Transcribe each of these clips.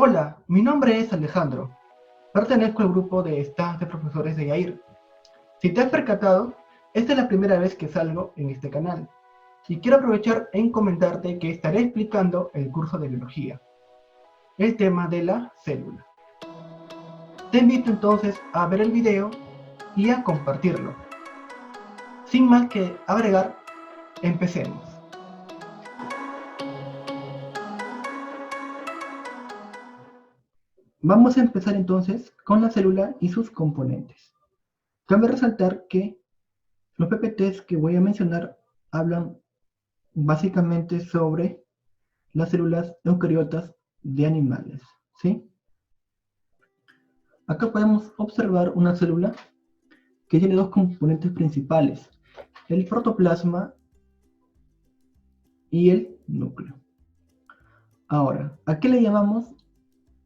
Hola, mi nombre es Alejandro. Pertenezco al grupo de staff de profesores de Yair. Si te has percatado, esta es la primera vez que salgo en este canal. Y quiero aprovechar en comentarte que estaré explicando el curso de biología, el tema de la célula. Te invito entonces a ver el video y a compartirlo. Sin más que agregar, empecemos. Vamos a empezar entonces con la célula y sus componentes. Cabe resaltar que los PPTs que voy a mencionar hablan básicamente sobre las células eucariotas de animales, ¿sí? Acá podemos observar una célula que tiene dos componentes principales, el protoplasma y el núcleo. Ahora, ¿a qué le llamamos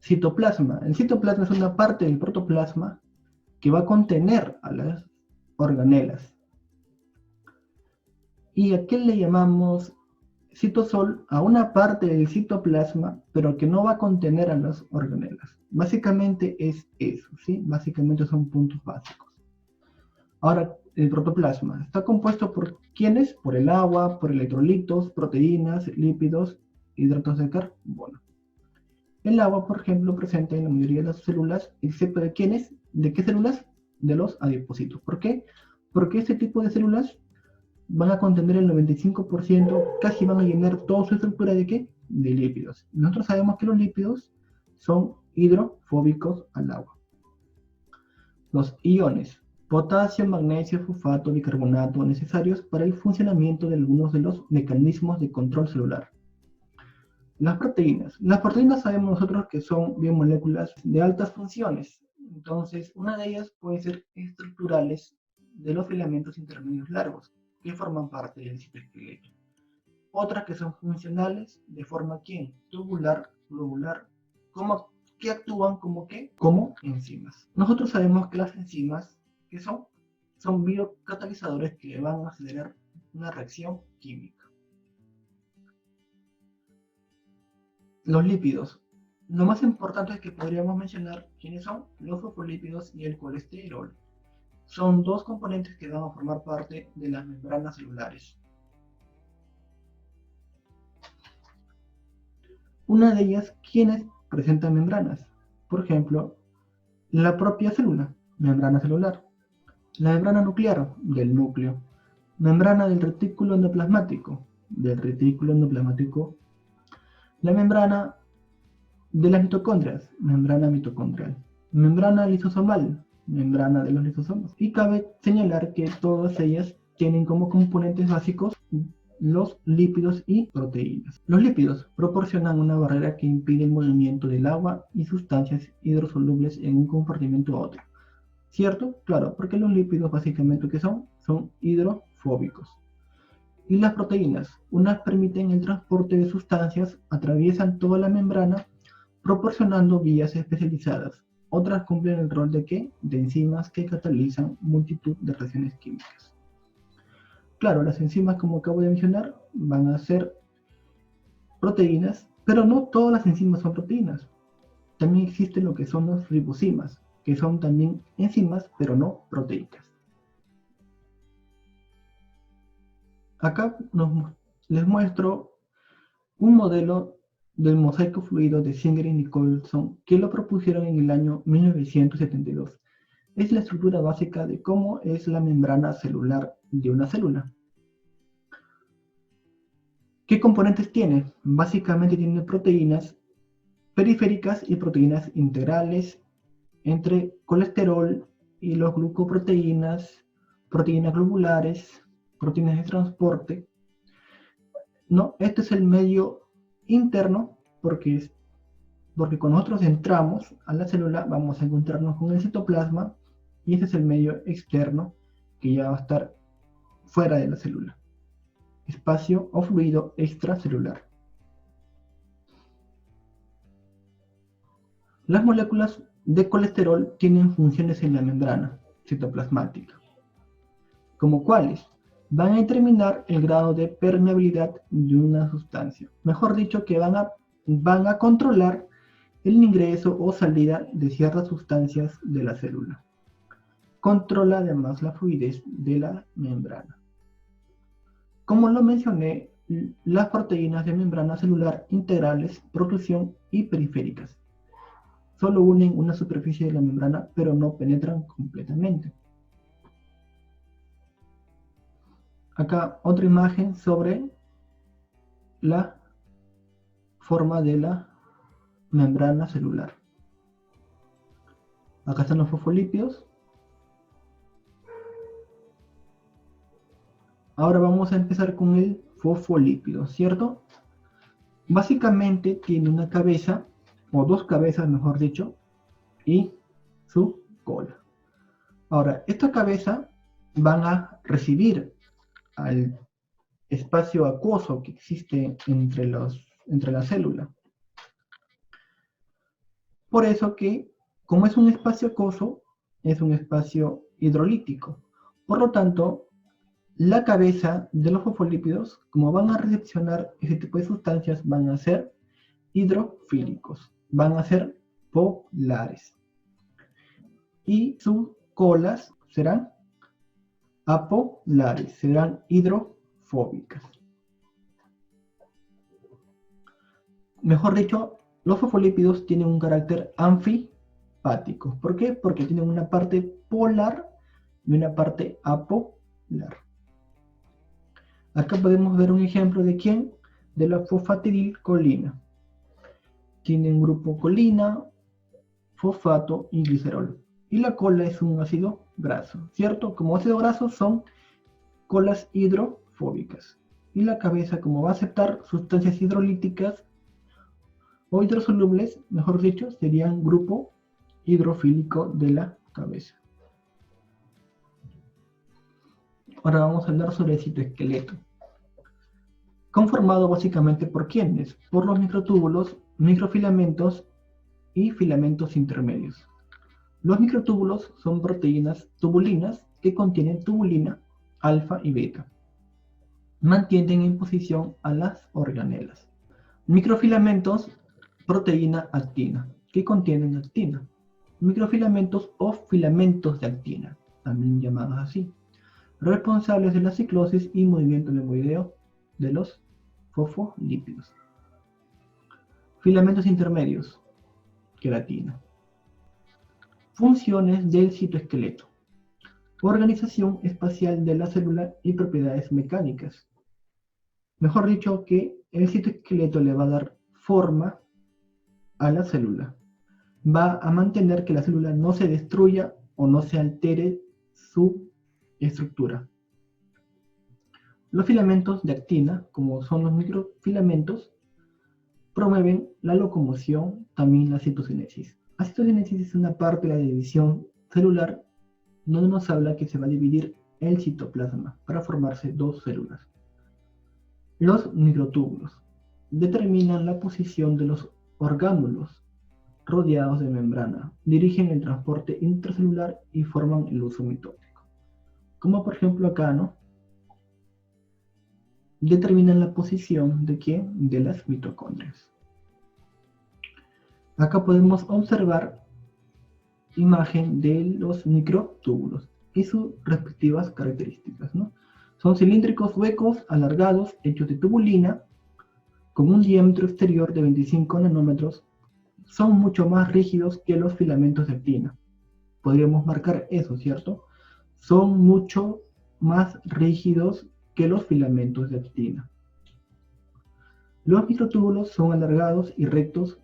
citoplasma? El citoplasma es una parte del protoplasma que va a contener a las organelas. ¿Y a qué le llamamos citosol? A una parte del citoplasma, pero que no va a contener a las organelas. Básicamente es eso, ¿sí? Básicamente son puntos básicos. Ahora, el protoplasma está compuesto por ¿quiénes? Por el agua, por electrolitos, proteínas, lípidos, hidratos de carbono. El agua, por ejemplo, presente en la mayoría de las células, excepto de ¿quiénes? ¿De qué células? De los adipocitos. ¿Por qué? Porque este tipo de células van a contener el 95%, casi van a llenar toda su estructura de ¿qué? De lípidos. Nosotros sabemos que los lípidos son hidrofóbicos al agua. Los iones, potasio, magnesio, fosfato, bicarbonato, necesarios para el funcionamiento de algunos de los mecanismos de control celular. Las proteínas sabemos nosotros que son biomoléculas de altas funciones. Entonces, una de ellas puede ser estructurales de los filamentos intermedios largos, que forman parte del citoesqueleto. Otras que son funcionales de forma tubular, globular, que actúan como enzimas. Nosotros sabemos que las enzimas que son biocatalizadores que van a acelerar una reacción química. Los lípidos. Lo más importante es que podríamos mencionar quiénes son los fosfolípidos y el colesterol. Son dos componentes que van a formar parte de las membranas celulares. Una de ellas, ¿quiénes presentan membranas? Por ejemplo, la propia célula, membrana celular. La membrana nuclear, del núcleo. Membrana del retículo endoplasmático, del retículo endoplasmático. La membrana de las mitocondrias, membrana mitocondrial. Membrana lisosomal, membrana de los lisosomas. Y cabe señalar que todas ellas tienen como componentes básicos los lípidos y proteínas. Los lípidos proporcionan una barrera que impide el movimiento del agua y sustancias hidrosolubles en un compartimento a otro. ¿Cierto? Claro, porque los lípidos básicamente ¿qué son? Son hidrofóbicos. Y las proteínas, unas permiten el transporte de sustancias, atraviesan toda la membrana, proporcionando vías especializadas. Otras cumplen el rol de ¿qué? De enzimas que catalizan multitud de reacciones químicas. Claro, las enzimas, como acabo de mencionar, van a ser proteínas, pero no todas las enzimas son proteínas. También existen lo que son los ribosimas, que son también enzimas, pero no proteicas. Acá les muestro un modelo del mosaico fluido de Singer y Nicholson que lo propusieron en el año 1972. Es la estructura básica de cómo es la membrana celular de una célula. ¿Qué componentes tiene? Básicamente tiene proteínas periféricas y proteínas integrales, entre colesterol y los glucoproteínas, proteínas globulares, proteínas de transporte. No, este es el medio interno porque cuando nosotros entramos a la célula vamos a encontrarnos con el citoplasma y este es el medio externo que ya va a estar fuera de la célula. Espacio o fluido extracelular. Las moléculas de colesterol tienen funciones en la membrana citoplasmática. ¿Como cuáles? Van a determinar el grado de permeabilidad de una sustancia. Mejor dicho, que van a controlar el ingreso o salida de ciertas sustancias de la célula. Controla además la fluidez de la membrana. Como lo mencioné, las proteínas de membrana celular integrales, protrusión y periféricas solo unen una superficie de la membrana, pero no penetran completamente. Acá otra imagen sobre la forma de la membrana celular. Acá están los fosfolípidos. Ahora vamos a empezar con el fosfolípido, ¿cierto? Básicamente tiene una cabeza, o dos cabezas mejor dicho, y su cola. Ahora, esta cabeza van a recibir al espacio acuoso que existe entre la célula. Por eso que, como es un espacio acuoso, es un espacio hidrolítico. Por lo tanto, la cabeza de los fosfolípidos, como van a recepcionar ese tipo de sustancias, van a ser hidrofílicos, van a ser polares. Y sus colas serán apolares, serán hidrofóbicas. Mejor dicho, los fosfolípidos tienen un carácter anfipático. ¿Por qué? Porque tienen una parte polar y una parte apolar. Acá podemos ver un ejemplo de quién, de la fosfatidilcolina. Tiene un grupo colina, fosfato y glicerol. Y la cola es un ácido graso, ¿cierto? Como ácido graso son colas hidrofóbicas. Y la cabeza, como va a aceptar sustancias hidrolíticas o hidrosolubles, mejor dicho, serían grupo hidrofílico de la cabeza. Ahora vamos a hablar sobre el citoesqueleto. Conformado básicamente por ¿quiénes? Por los microtúbulos, microfilamentos y filamentos intermedios. Los microtúbulos son proteínas tubulinas que contienen tubulina, alfa y beta. Mantienen en posición a las organelas. Microfilamentos, proteína actina, que contienen actina. Microfilamentos o filamentos de actina, también llamados así, responsables de la ciclosis y movimiento levoideo de los fosfolípidos. Filamentos intermedios, queratina. Funciones del citoesqueleto. Organización espacial de la célula y propiedades mecánicas. Mejor dicho, que el citoesqueleto le va a dar forma a la célula. Va a mantener que la célula no se destruya o no se altere su estructura. Los filamentos de actina, como son los microfilamentos, promueven la locomoción, también la citocinesis. La citocinesis es una parte de la división celular donde nos habla que se va a dividir el citoplasma para formarse dos células. Los microtúbulos determinan la posición de los orgánulos rodeados de membrana, dirigen el transporte intracelular y forman el uso mitótico. Como por ejemplo acá, ¿no? Determinan la posición de ¿quién? De las mitocondrias. Acá podemos observar imagen de los microtúbulos y sus respectivas características, ¿no? Son cilíndricos huecos, alargados, hechos de tubulina, con un diámetro exterior de 25 nanómetros. Son mucho más rígidos que los filamentos de actina. Podríamos marcar eso, ¿cierto? Son mucho más rígidos que los filamentos de actina. Los microtúbulos son alargados y rectos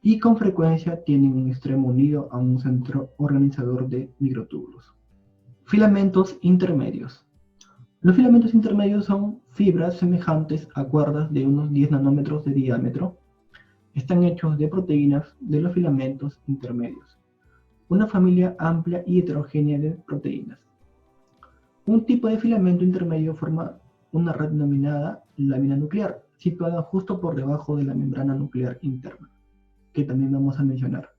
y con frecuencia tienen un extremo unido a un centro organizador de microtúbulos. Filamentos intermedios. Los filamentos intermedios son fibras semejantes a cuerdas de unos 10 nanómetros de diámetro. Están hechos de proteínas de los filamentos intermedios, una familia amplia y heterogénea de proteínas. Un tipo de filamento intermedio forma una red denominada lámina nuclear, situada justo por debajo de la membrana nuclear interna, que también vamos a mencionar.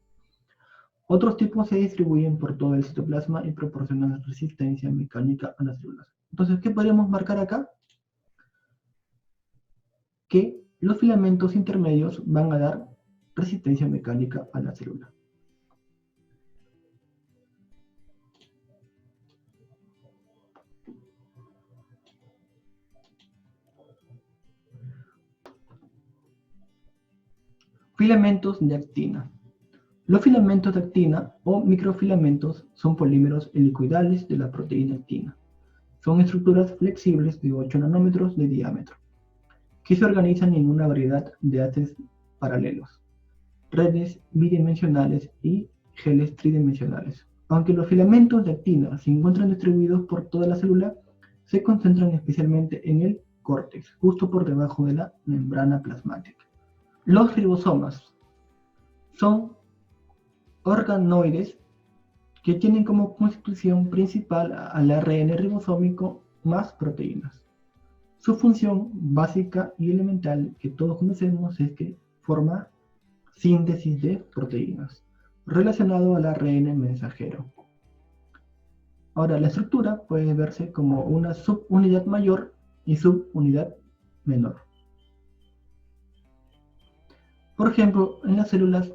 Otros tipos se distribuyen por todo el citoplasma y proporcionan resistencia mecánica a las células. Entonces, ¿qué podríamos marcar acá? Que los filamentos intermedios van a dar resistencia mecánica a la célula. Filamentos de actina. Los filamentos de actina o microfilamentos son polímeros helicoidales de la proteína actina. Son estructuras flexibles de 8 nanómetros de diámetro, que se organizan en una variedad de haces paralelos, redes bidimensionales y geles tridimensionales. Aunque los filamentos de actina se encuentran distribuidos por toda la célula, se concentran especialmente en el córtex, justo por debajo de la membrana plasmática. Los ribosomas son organoides que tienen como constitución principal al ARN ribosómico más proteínas. Su función básica y elemental que todos conocemos es que forma síntesis de proteínas relacionado al ARN mensajero. Ahora, la estructura puede verse como una subunidad mayor y subunidad menor. Por ejemplo, en las células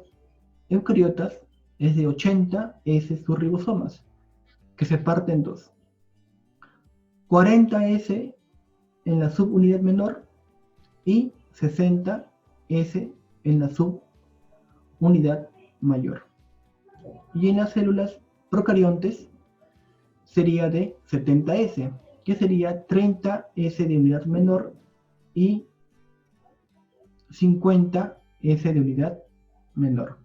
eucariotas es de 80 S sus ribosomas, que se parten en dos. 40 S en la subunidad menor y 60 S en la subunidad mayor. Y en las células procariontes sería de 70 S, que sería 30 S de unidad menor y 50 S de unidad mayor.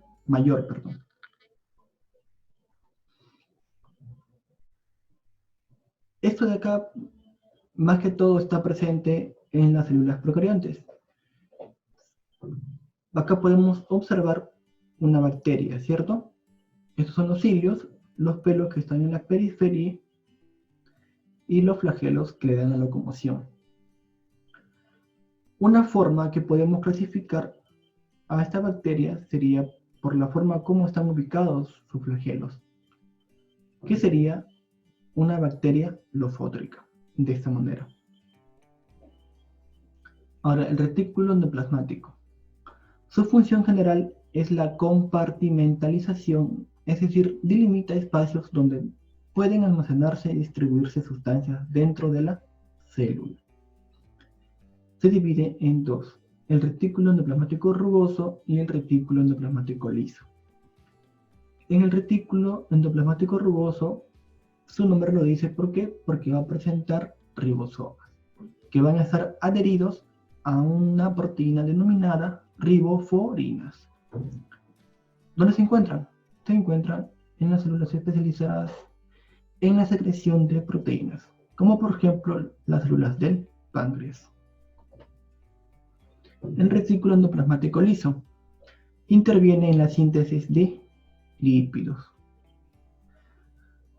Esto de acá, más que todo, está presente en las células procariontes. Acá podemos observar una bacteria, ¿cierto? Estos son los cilios, los pelos que están en la periferia y los flagelos que le dan la locomoción. Una forma que podemos clasificar a esta bacteria sería por la forma como están ubicados sus flagelos, que sería una bacteria lofótrica, de esta manera. Ahora, el retículo endoplasmático. Su función general es la compartimentalización, es decir, delimita espacios donde pueden almacenarse y distribuirse sustancias dentro de la célula. Se divide en dos, el retículo endoplasmático rugoso y el retículo endoplasmático liso. En el retículo endoplasmático rugoso, su nombre lo dice, ¿por qué? Porque va a presentar ribosomas, que van a estar adheridos a una proteína denominada riboforinas. ¿Dónde se encuentran? Se encuentran en las células especializadas en la secreción de proteínas, como por ejemplo las células del páncreas. El retículo endoplasmático liso interviene en la síntesis de lípidos.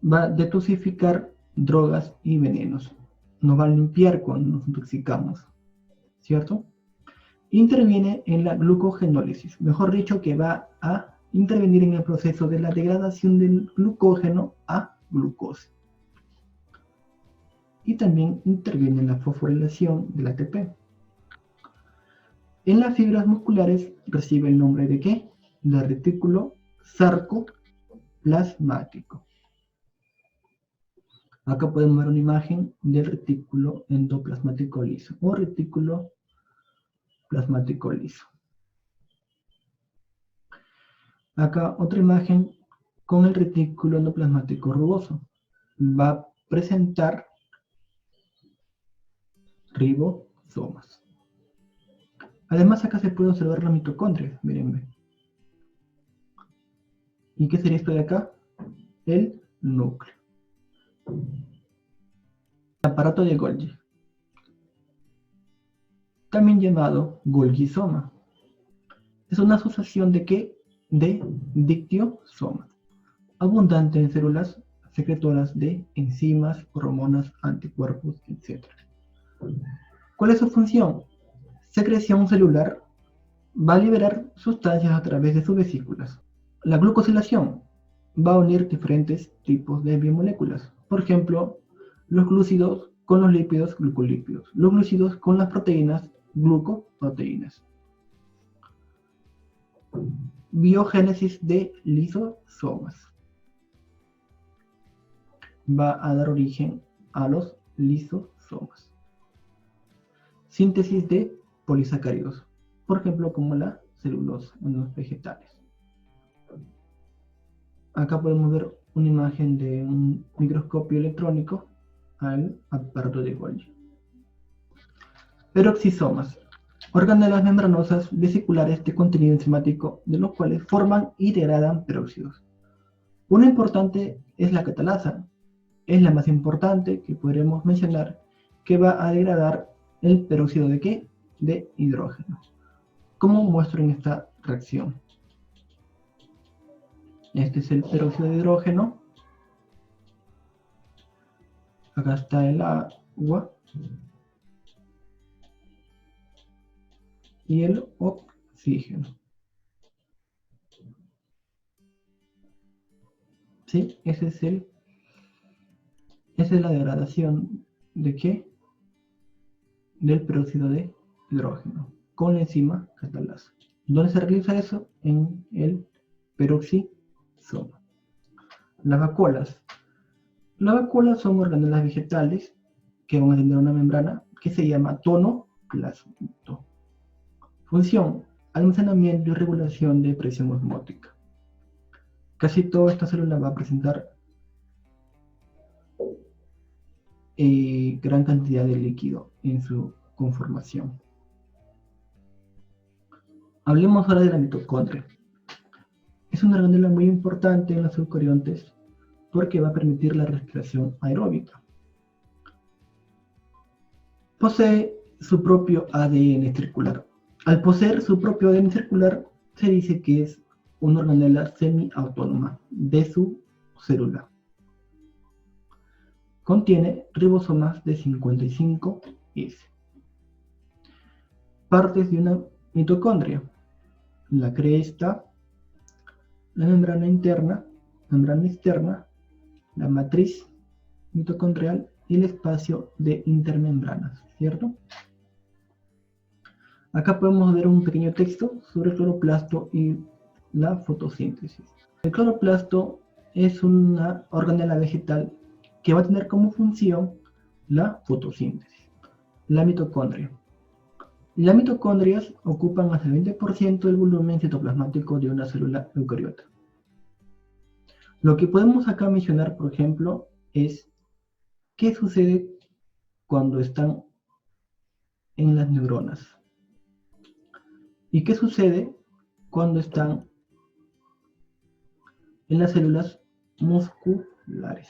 Va a detoxificar drogas y venenos. Nos va a limpiar cuando nos intoxicamos, ¿cierto? Interviene en la glucogenólisis, mejor dicho, que va a intervenir en el proceso de la degradación del glucógeno a glucosa. Y también interviene en la fosforilación del ATP. En las fibras musculares recibe el nombre de ¿qué? De retículo sarcoplasmático. Acá podemos ver una imagen del retículo endoplasmático liso o retículo plasmático liso. Acá otra imagen con el retículo endoplasmático rugoso. Va a presentar ribosomas. Además acá se puede observar la mitocondria, miren. ¿Y qué sería esto de acá? El núcleo. Aparato de Golgi, también llamado Golgisoma. Es una asociación de ¿qué? De dictiosomas, abundante en células secretoras de enzimas, hormonas, anticuerpos, etc. ¿Cuál es su función? Secreción celular, va a liberar sustancias a través de sus vesículas. La glucosilación va a unir diferentes tipos de biomoléculas. Por ejemplo, los glúcidos con los lípidos, glucolípidos. Los glúcidos con las proteínas, glucoproteínas. Biogénesis de lisosomas. Va a dar origen a los lisosomas. Síntesis de polisacáridos, por ejemplo, como la celulosa en los vegetales. Acá podemos ver una imagen de un microscopio electrónico al aparato de Golgi. Peroxisomas, organelas membranosas vesiculares de contenido enzimático, de los cuales forman y degradan peróxidos. Una importante es la catalasa, es la más importante que podremos mencionar, que va a degradar el peróxido de ¿qué? De hidrógeno, como muestro en esta reacción. Este es el peróxido de hidrógeno. Acá está el agua y el oxígeno. ¿Sí? Esa es la degradación de ¿qué? Del peróxido de hidrógeno con la enzima catalasa. ¿Dónde se realiza eso? En el peroxisoma. Las vacuolas. Las vacuolas son organelas vegetales que van a tener una membrana que se llama tonoplasmato. Función: almacenamiento y regulación de presión osmótica. Casi toda esta célula va a presentar gran cantidad de líquido en su conformación. Hablemos ahora de la mitocondria. Es una organela muy importante en los eucariontes porque va a permitir la respiración aeróbica. Posee su propio ADN circular. Al poseer su propio ADN circular, se dice que es una organela semiautónoma de su célula. Contiene ribosomas de 55S. Partes de una mitocondria: la cresta, la membrana interna, membrana externa, la matriz mitocondrial y el espacio de intermembranas, ¿cierto? Acá podemos ver un pequeño texto sobre el cloroplasto y la fotosíntesis. El cloroplasto es una organela vegetal que va a tener como función la fotosíntesis. La mitocondria. Las mitocondrias ocupan hasta el 20% del volumen citoplasmático de una célula eucariota. Lo que podemos acá mencionar, por ejemplo, es qué sucede cuando están en las neuronas y qué sucede cuando están en las células musculares,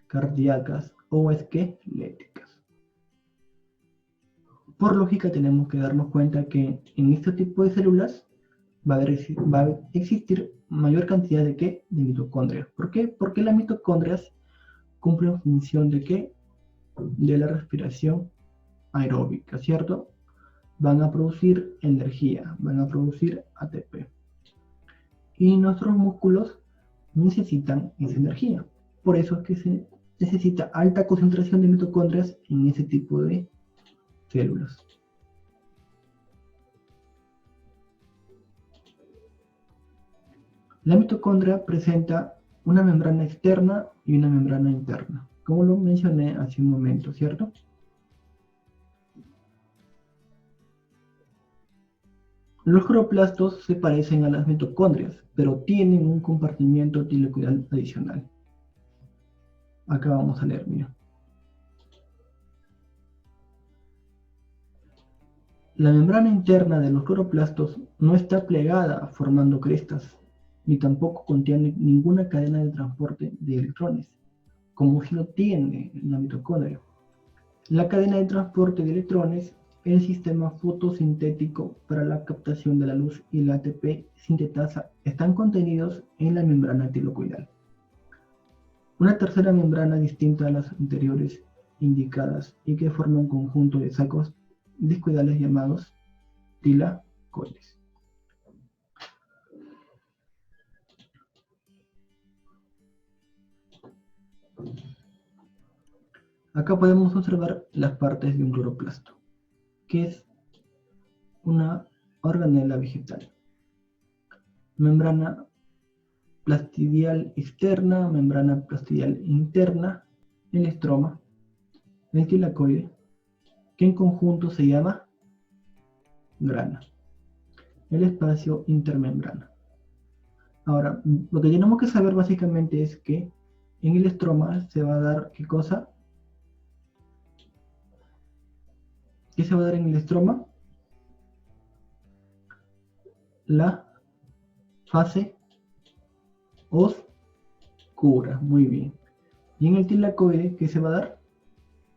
cardíacas o esqueléticas. Por lógica tenemos que darnos cuenta que en este tipo de células va a existir mayor cantidad de ¿qué? De mitocondrias. ¿Por qué? Porque las mitocondrias cumplen función de ¿qué? De la respiración aeróbica, ¿cierto? Van a producir energía, van a producir ATP. Y nuestros músculos necesitan esa energía. Por eso es que se necesita alta concentración de mitocondrias en ese tipo de células. La mitocondria presenta una membrana externa y una membrana interna, como lo mencioné hace un momento, ¿cierto? Los cloroplastos se parecen a las mitocondrias, pero tienen un compartimiento telicoidal adicional. Acá vamos a leer, mira. La membrana interna de los cloroplastos no está plegada formando crestas, ni tampoco contiene ninguna cadena de transporte de electrones, como si lo tiene la mitocondria. La cadena de transporte de electrones, el sistema fotosintético para la captación de la luz y la ATP sintetasa están contenidos en la membrana telicoidal. Una tercera membrana distinta a las anteriores indicadas y que forma un conjunto de sacos discoidales llamados tilacoides. Acá podemos observar las partes de un cloroplasto, que es una organela vegetal. Membrana plastidial externa, membrana plastidial interna, el estroma, el tilacoide, que en conjunto se llama grana, el espacio intermembrana. Ahora, lo que tenemos que saber básicamente es que en el estroma se va a dar, ¿qué cosa? ¿Qué se va a dar en el estroma? La fase oscura, muy bien. Y en el tilacoide, ¿qué se va a dar?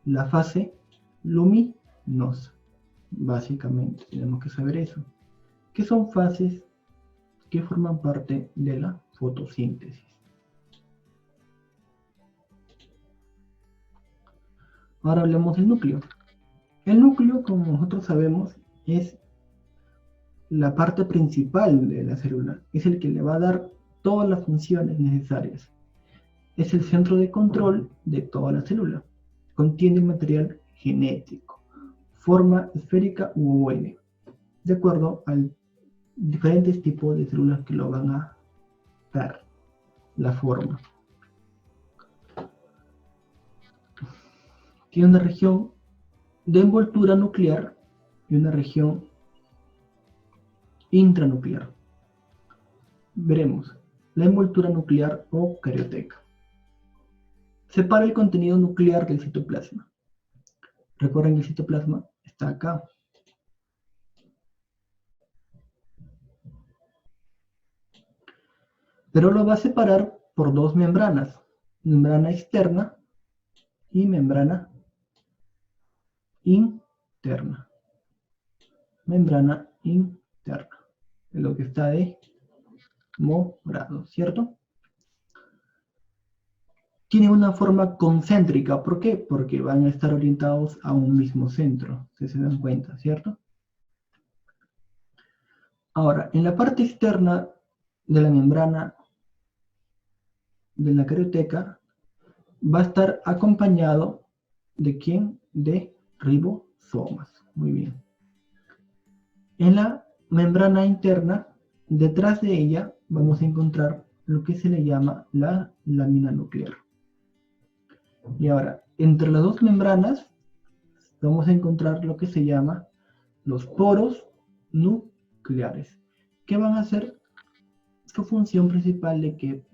La fase luminosa. Básicamente, tenemos que saber eso. Que son fases que forman parte de la fotosíntesis. Ahora hablemos del núcleo. El núcleo, como nosotros sabemos, es la parte principal de la célula. Es el que le va a dar todas las funciones necesarias. Es el centro de control de toda la célula. Contiene material genético, forma esférica u ovoide, de acuerdo a diferentes tipos de células que lo van a dar la forma. Tiene una región de envoltura nuclear y una región intranuclear. Veremos la envoltura nuclear o carioteca. Separa el contenido nuclear del citoplasma. Recuerden que el citoplasma está acá. Pero lo va a separar por dos membranas. Membrana externa y membrana interna. Membrana interna. Es lo que está de morado, ¿cierto? Tiene una forma concéntrica. ¿Por qué? Porque van a estar orientados a un mismo centro, si se dan cuenta, ¿cierto? Ahora, en la parte externa de la membrana de la carioteca va a estar acompañado ¿de quién? De ribosomas. Muy bien. En la membrana interna, detrás de ella, vamos a encontrar lo que se le llama la lámina nuclear. Y ahora, entre las dos membranas, vamos a encontrar lo que se llama los poros nucleares, que van a hacer su función principal de que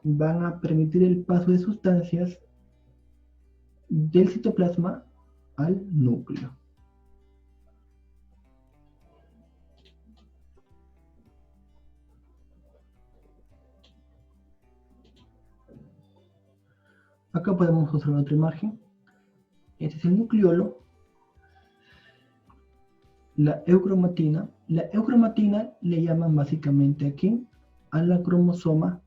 van a permitir el paso de sustancias del citoplasma al núcleo. Acá podemos observar otra imagen. Este es el nucleolo. La eucromatina. La eucromatina le llaman básicamente aquí a la cromosoma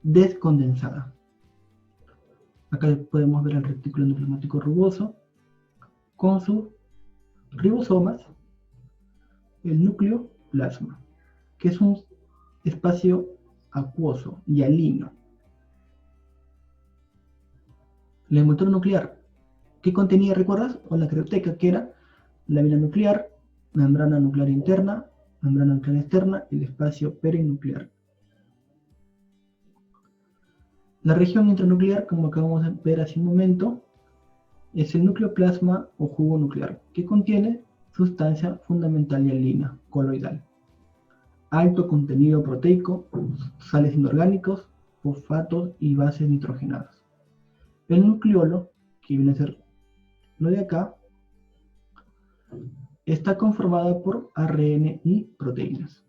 descondensada. Acá podemos ver el retículo endoplasmático rugoso con sus ribosomas, el núcleo plasma, que es un espacio acuoso y hialino. La envoltura nuclear, ¿qué contenía, recuerdas? O la carioteca, que era lámina nuclear, membrana nuclear interna, membrana nuclear externa y el espacio perinuclear. La región intranuclear, como acabamos de ver hace un momento, es el núcleo plasma o jugo nuclear, que contiene sustancia fundamental hialina, coloidal. Alto contenido proteico, sales inorgánicos, fosfatos y bases nitrogenadas. El nucleolo, que viene a ser lo de acá, está conformada por ARN y proteínas.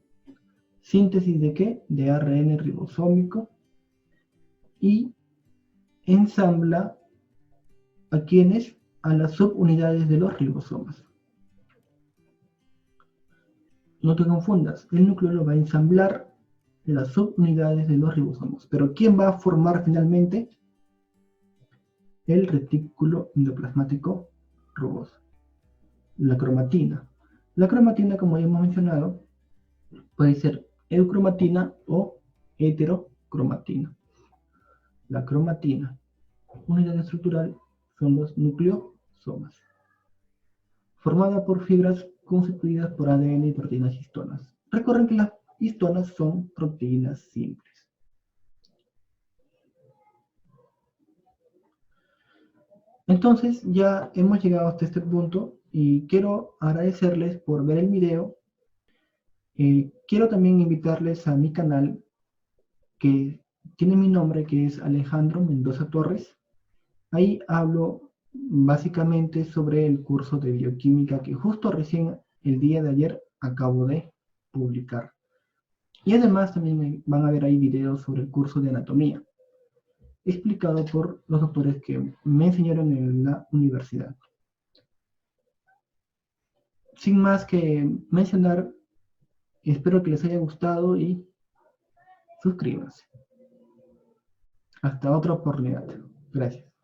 ¿Síntesis de qué? De ARN ribosómico y ensambla ¿a quiénes? A las subunidades de los ribosomas. No te confundas, el núcleo lo va a ensamblar las subunidades de los ribosomas. Pero ¿quién va a formar finalmente? El retículo endoplasmático rugoso. La cromatina. La cromatina, como ya hemos mencionado, puede ser eucromatina o heterocromatina. La cromatina, unidad estructural, son los nucleosomas. formada por fibras constituidas por ADN y proteínas histonas. Recuerden que las histonas son proteínas simples. Entonces ya hemos llegado hasta este punto y quiero agradecerles por ver el video. Quiero también invitarles a mi canal que tiene mi nombre, que es Alejandro Mendoza Torres. Ahí hablo básicamente sobre el curso de bioquímica que justo recién el día de ayer acabo de publicar. Y además también van a ver ahí videos sobre el curso de anatomía, explicado por los doctores que me enseñaron en la universidad. Sin más que mencionar, espero que les haya gustado y suscríbanse. Hasta otra oportunidad. Gracias.